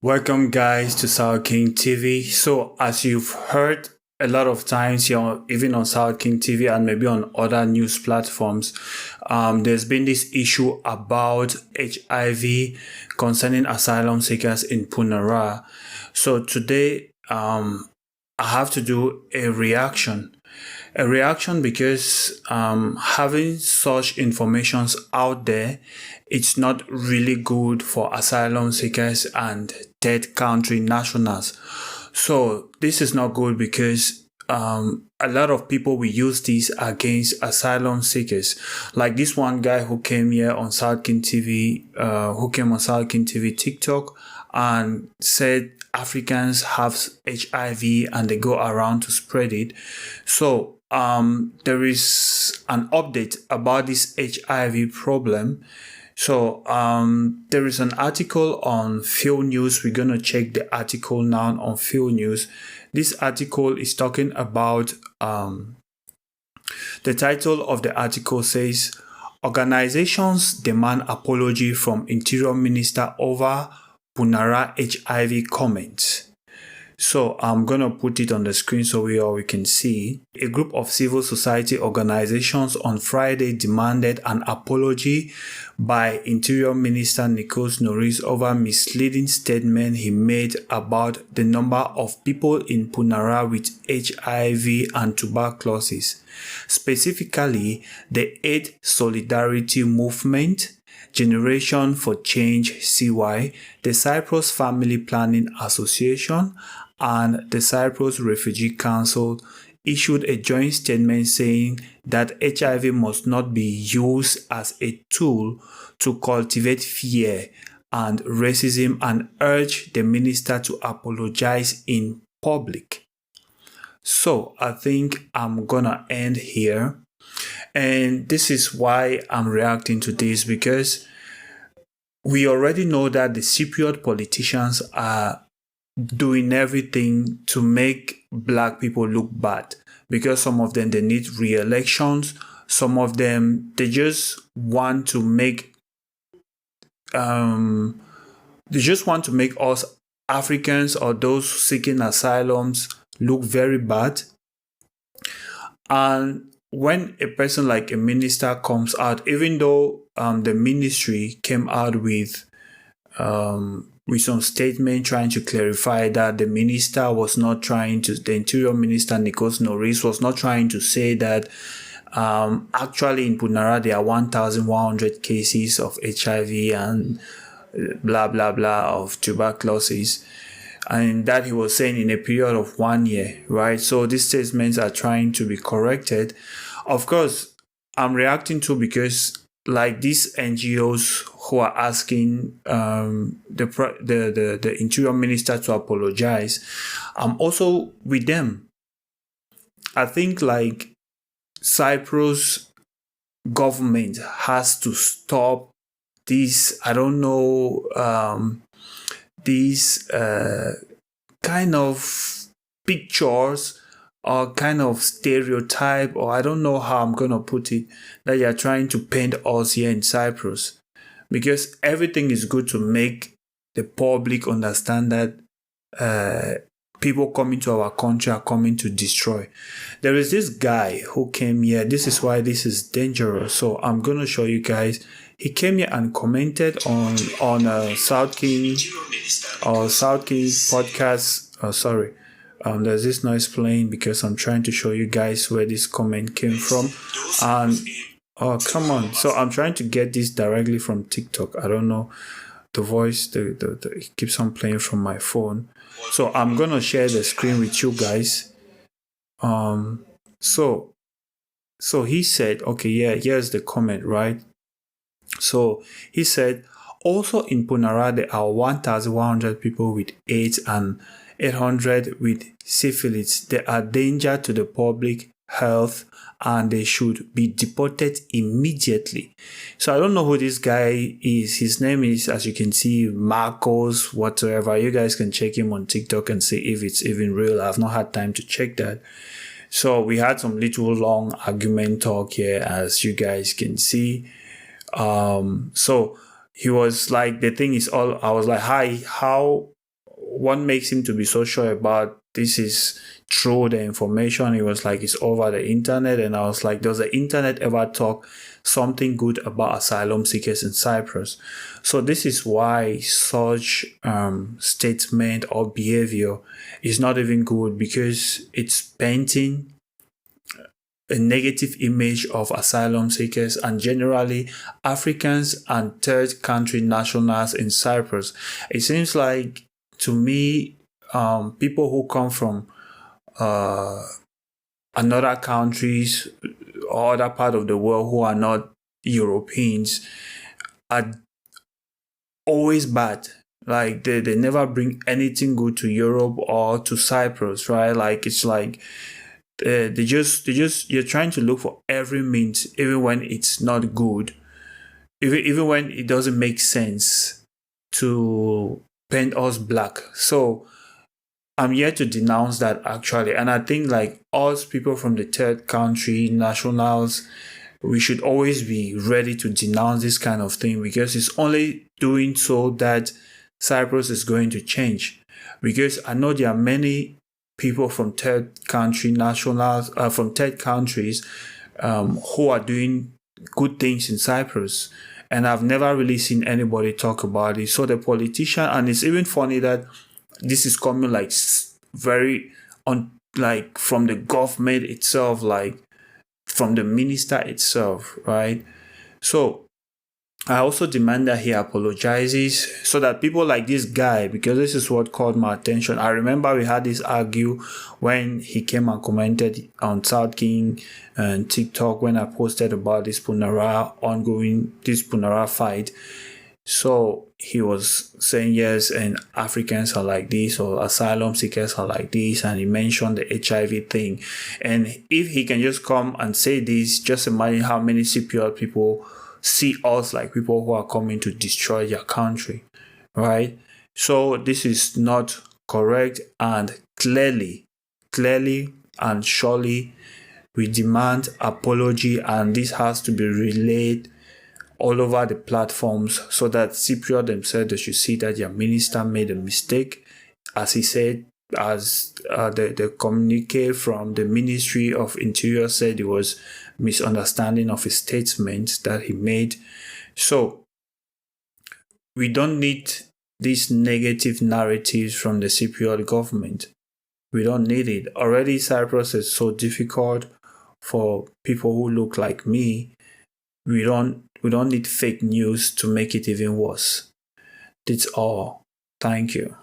Welcome, guys, to South King TV. So, as you've heard a lot of times, even on South King TV and maybe on other news platforms, there's been this issue about HIV concerning asylum seekers in Pournara. So today, I have to do a reaction. A reaction because having such informations out there, it's not really good for asylum seekers and third country nationals. So this is not good because a lot of people will use this against asylum seekers. Like this one guy who came here on South King TV, TikTok, and said Africans have HIV and they go around to spread it. So there is an update about this HIV problem. So there is an article on Field News. We're going to check the article now on Field News. This article is talking about, the title of the article says, Organizations demand apology from Interior Minister over Pournara HIV comments. So I'm going to put it on the screen so we can see. A group of civil society organizations on Friday demanded an apology by Interior Minister Nikos Norris over misleading statement he made about the number of people in Pournara with HIV and tuberculosis. Specifically, the AIDS Solidarity Movement, Generation for Change CY, the Cyprus Family Planning Association, and the Cyprus Refugee Council issued a joint statement saying that HIV must not be used as a tool to cultivate fear and racism, and urged the minister to apologize in public. So I think I'm gonna end here. And this is why I'm reacting to this, because we already know that the Cypriot politicians are doing everything to make black people look bad, because some of them, they need re-elections. Some of them, they just want to make us Africans or those seeking asylums look very bad. And when a person like a minister comes out, even though the ministry came out with some statement trying to clarify that the minister was not trying to, the Interior Minister Nikos Norris was not trying to say that actually in Pournara there are 1,100 cases of HIV and blah blah blah of tuberculosis, and that he was saying in a period of 1 year, right? So these statements are trying to be corrected. Of course, I'm reacting to because like these NGOs who are asking the Interior Minister to apologize, I'm also with them. I think like Cyprus government has to stop this, I don't know, these kind of pictures or kind of stereotype, or I don't know how I'm going to put it, that you're trying to paint us here in Cyprus. Because everything is good to make the public understand that people coming to our country are coming to destroy. There is this guy who came here. This is why this is dangerous. So I'm going to show you guys. He came here and commented on South King podcast. Sorry. There's this noise playing because I'm trying to show you guys where this comment came from. And oh, come on. So I'm trying to get this directly from TikTok. I don't know. The voice, it keeps on playing from my phone. So I'm going to share the screen with you guys. So he said, okay, yeah, here's the comment, right? So he said, also in Pournara, there are 1,100 people with AIDS and 800 with syphilis. They are danger to the public health and they should be deported immediately. So I don't know who this guy is. His name is, as you can see, Marcos whatever. You guys can check him on TikTok and see if it's even real. I've not had time to check that. So we had some little long argument talk here, as you guys can see. So he was like, the thing is all, I was like, hi, how what makes him to be so sure about this is through the information. He was like, it's over the internet. And I was like, does the internet ever talk something good about asylum seekers in Cyprus? So this is why such statement or behavior is not even good, because it's painting a negative image of asylum seekers and generally Africans and third country nationals in Cyprus. It seems like, to me, people who come from another countries or other part of the world who are not Europeans are always bad. Like they never bring anything good to Europe or to Cyprus, right? Like it's like they just you're trying to look for every means, even when it's not good, even when it doesn't make sense, to paint us black. So I'm here to denounce that, actually. And I think like us people from the third country nationals, we should always be ready to denounce this kind of thing, because it's only doing so that Cyprus is going to change. Because I know there are many people from third country nationals, from third countries, who are doing good things in Cyprus, and I've never really seen anybody talk about it. So the politician, and it's even funny that this is coming like very on, like from the government itself, like from the minister itself, right? So I also demand that he apologizes, so that people like this guy, because this is what caught my attention. I remember we had this argue when he came and commented on South King and TikTok when I posted about this Pournara fight. So he was saying, yes, and Africans are like this, or asylum seekers are like this, and he mentioned the HIV thing. And if he can just come and say this, just imagine how many Cypriot people see us like people who are coming to destroy their country, right? So this is not correct, and clearly and surely we demand apology, and this has to be relayed all over the platforms, so that Cypriot themselves, they should see that their minister made a mistake. As he said, as the communique from the Ministry of Interior said, it was misunderstanding of his statement that he made. So we don't need these negative narratives from the Cypriot government. We don't need it. Already Cyprus is so difficult for people who look like me. We don't need fake news to make it even worse. That's all. Thank you.